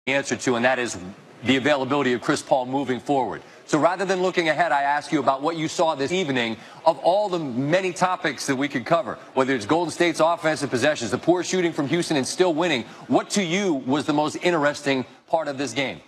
answer to, and that is the availability of Chris Paul moving forward. So rather than looking ahead, I ask you about what you saw this evening of all the many topics that we could cover, whether it's Golden State's offensive possessions, the poor shooting from Houston and still winning. What to you was the most interesting part of this game?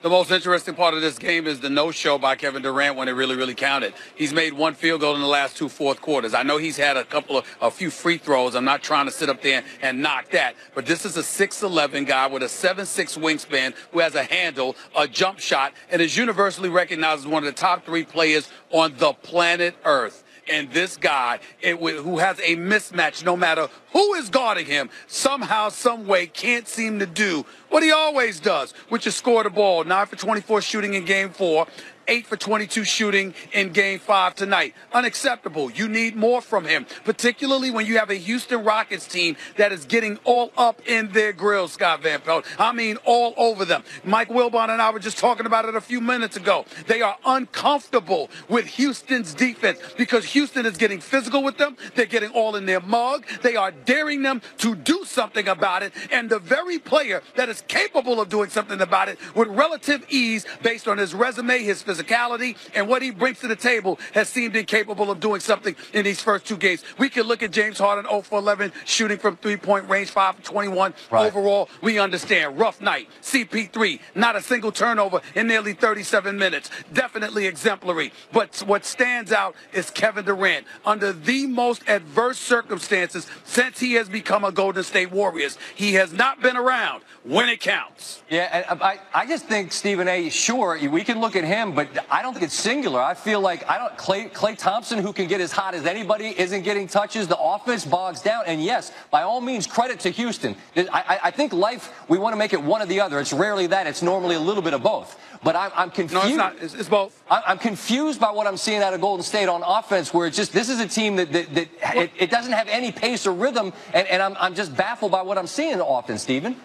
The most interesting part of this game is the no-show by Kevin Durant when it really counted. He's made one field goal in the last two fourth quarters. I know he's had a few free throws. I'm not trying to sit up there and knock that. But this is a 6'11 guy with a 7'6 wingspan who has a handle, a jump shot, and is universally recognized as one of the top 3 players on the planet Earth. And this guy, who has a mismatch no matter who is guarding him, somehow, some way can't seem to do what he always does, which is score the ball. 9 for 24 shooting in Game 4. 8 for 22 shooting in Game 5 tonight. Unacceptable. You need more from him, particularly when you have a Houston Rockets team that is getting all up in their grills, Scott Van Pelt. I mean, all over them. Mike Wilbon and I were just talking about it a few minutes ago. They are uncomfortable with Houston's defense because Houston is getting physical with them. They're getting all in their mug. They are daring them to do something about it. And the very player that is capable of doing something about it with relative ease based on his resume, his physicality, and what he brings to the table has seemed incapable of doing something in these first 2 games. We can look at James Harden 0 for 11 shooting from three-point range, 5 for 21. Right. Overall, we understand. Rough night. CP3, not a single turnover in nearly 37 minutes. Definitely exemplary. But what stands out is Kevin Durant. Under the most adverse circumstances since he has become a Golden State Warriors, he has not been around when it counts. Yeah, and I just think, Stephen A., sure, we can look at him, but I don't think it's singular. I feel like Klay Thompson, who can get as hot as anybody, isn't getting touches. The offense bogs down. And yes, by all means, credit to Houston. I think life, we want to make it one or the other. It's rarely that. It's normally a little bit of both. But I'm confused. No, it's not. It's both. I'm confused by what I'm seeing out of Golden State on offense, where it's just, this is a team that it doesn't have any pace or rhythm, and I'm just baffled by what I'm seeing in offense, Stephen.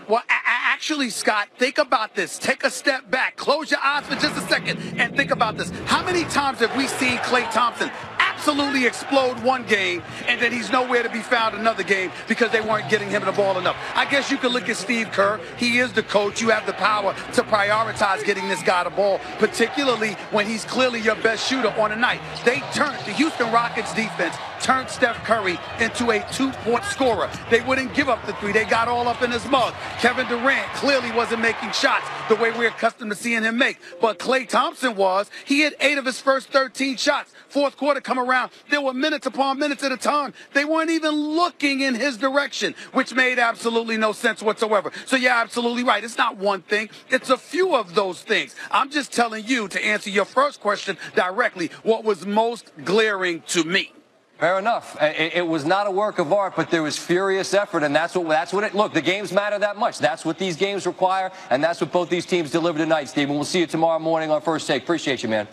Well, actually, Scott, think about this. Take a step back. Close your eyes for just a second and think about this. How many times have we seen Klay Thompson absolutely explode one game and then he's nowhere to be found another game because they weren't getting him the ball enough? I guess you could look at Steve Kerr. He is the coach. You have the power to prioritize getting this guy the ball, particularly when he's clearly your best shooter on a night. The Houston Rockets defense turned Steph Curry into a 2-point scorer. They wouldn't give up the 3. They got all up in his mug. Kevin Durant clearly wasn't making shots the way we're accustomed to seeing him make. But Klay Thompson was. He hit 8 of his first 13 shots. Fourth quarter come around. There were minutes upon minutes at a time. They weren't even looking in his direction, which made absolutely no sense whatsoever. So you're absolutely right. It's not one thing. It's a few of those things. I'm just telling you, to answer your first question directly, what was most glaring to me. Fair enough. It was not a work of art, but there was furious effort, and that's what it. Look, the games matter that much. That's what these games require, and that's what both these teams deliver tonight, Stephen. We'll see you tomorrow morning on First Take. Appreciate you, man.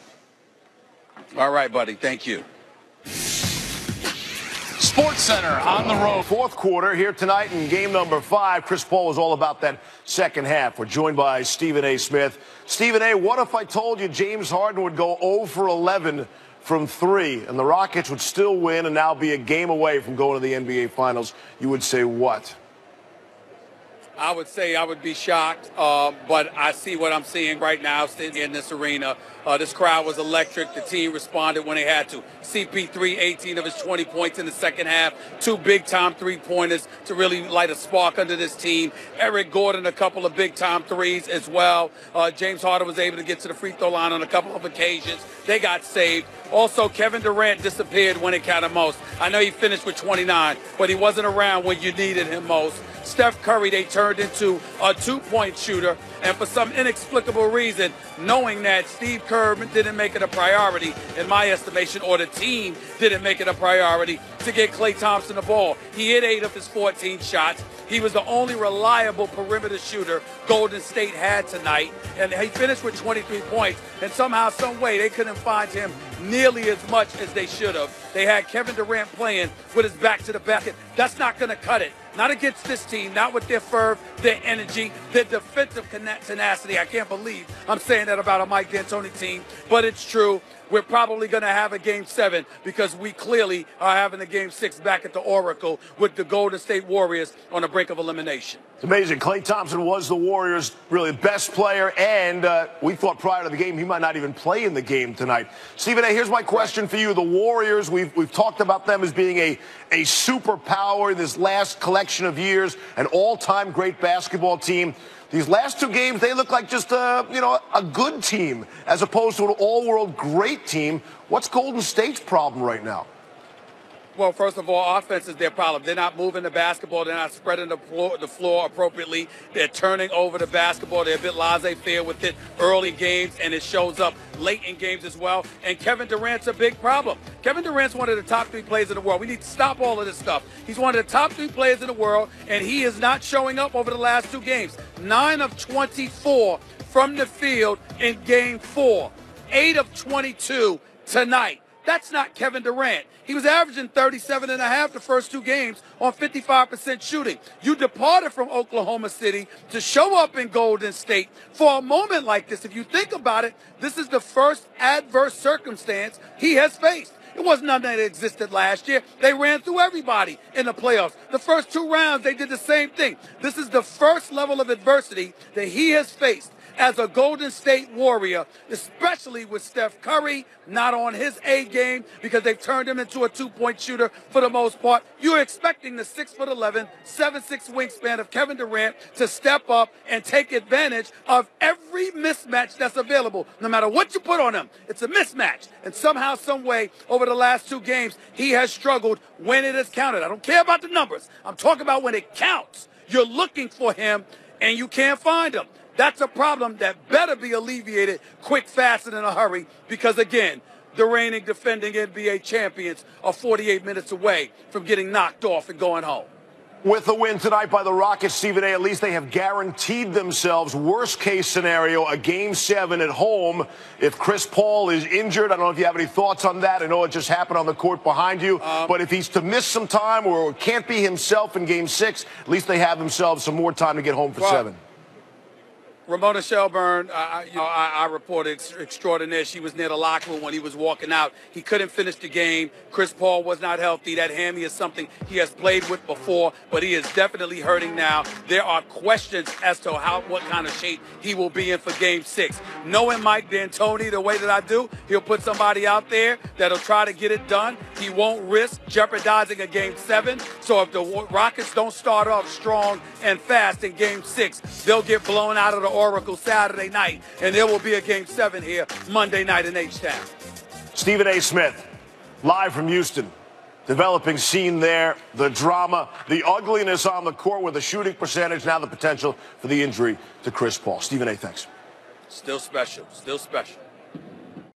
All right, buddy. Thank you. Sports Center on the road. Fourth quarter here tonight in game number 5. Chris Paul was all about that second half. We're joined by Stephen A. Smith. Stephen A., what if I told you James Harden would go 0 for 11 from 3 and the Rockets would still win and now be a game away from going to the NBA Finals? You would say what? I would say I would be shocked, but I see what I'm seeing right now sitting in this arena. This crowd was electric. The team responded when they had to. CP3, 18 of his 20 points in the second half. 2 big-time three-pointers to really light a spark under this team. Eric Gordon, a couple of big-time threes as well. James Harden was able to get to the free throw line on a couple of occasions. They got saved. Also, Kevin Durant disappeared when it counted most. I know he finished with 29, but he wasn't around when you needed him most. Steph Curry, they turned into a 2-point shooter. And for some inexplicable reason, knowing that Steve Kerr didn't make it a priority, in my estimation, or the team didn't make it a priority to get Klay Thompson the ball. He hit 8 of his 14 shots. He was the only reliable perimeter shooter Golden State had tonight. And he finished with 23 points. And somehow, some way, they couldn't find him nearly as much as they should have. They had Kevin Durant playing with his back to the basket. That's not going to cut it. Not against this team, not with their fervor, their energy, their defensive tenacity. I can't believe I'm saying that about a Mike D'Antoni team, but it's true. we're probably going to have a Game 7 because we clearly are having a Game 6 back at the Oracle with the Golden State Warriors on the brink of elimination. It's amazing. Klay Thompson was the Warriors' really best player, and we thought prior to the game he might not even play in the game tonight. Stephen A., here's my question for you. The Warriors, we've talked about them as being a superpower in this last collection of years, an all-time great basketball team. These last two games, they look like just a good team as opposed to an all-world great team. What's Golden State's problem right now? Well, first of all, offense is their problem. They're not moving the basketball. They're not spreading the floor appropriately. They're turning over the basketball. They're a bit laissez-faire with it early games, and it shows up late in games as well. And Kevin Durant's a big problem. Kevin Durant's one of the top 3 players in the world. We need to stop all of this stuff. He's one of the top 3 players in the world, and he is not showing up over the last 2 games. 9 of 24 from the field in Game 4. 8 of 22 tonight. That's not Kevin Durant. He was averaging 37.5 the first 2 games on 55% shooting. You departed from Oklahoma City to show up in Golden State for a moment like this. If you think about it, this is the first adverse circumstance he has faced. It wasn't nothing that existed last year. They ran through everybody in the playoffs. The first 2 rounds, they did the same thing. This is the first level of adversity that he has faced as a Golden State Warrior, especially with Steph Curry not on his A game because they've turned him into a 2-point shooter for the most part. You're expecting the 6'11", 7'6" wingspan of Kevin Durant to step up and take advantage of every mismatch that's available. No matter what you put on him, it's a mismatch. And somehow, some way, over the last 2 games, he has struggled when it has counted. I don't care about the numbers. I'm talking about when it counts. You're looking for him, and you can't find him. That's a problem that better be alleviated quick, fast, and in a hurry because, again, the reigning defending NBA champions are 48 minutes away from getting knocked off and going home. With the win tonight by the Rockets, Stephen A., at least they have guaranteed themselves, worst-case scenario, a Game 7 at home. If Chris Paul is injured, I don't know if you have any thoughts on that. I know it just happened on the court behind you. But if he's to miss some time or can't be himself in Game 6, at least they have themselves some more time to get home for 7. Ramona Shelburne, I reported extraordinaire. She was near the locker room when he was walking out. He couldn't finish the game. Chris Paul was not healthy. That hammy is something he has played with before, but he is definitely hurting now. There are questions as to what kind of shape he will be in for Game 6. Knowing Mike D'Antoni the way that I do, he'll put somebody out there that'll try to get it done. He won't risk jeopardizing a Game 7. So if the Rockets don't start off strong and fast in Game 6, they'll get blown out of the Oracle Saturday night, and there will be a Game 7 here Monday night in H-Town. Stephen A. Smith, live from Houston. Developing scene there, the drama, the ugliness on the court with the shooting percentage, now the potential for the injury to Chris Paul. Stephen A., thanks. Still special, still special.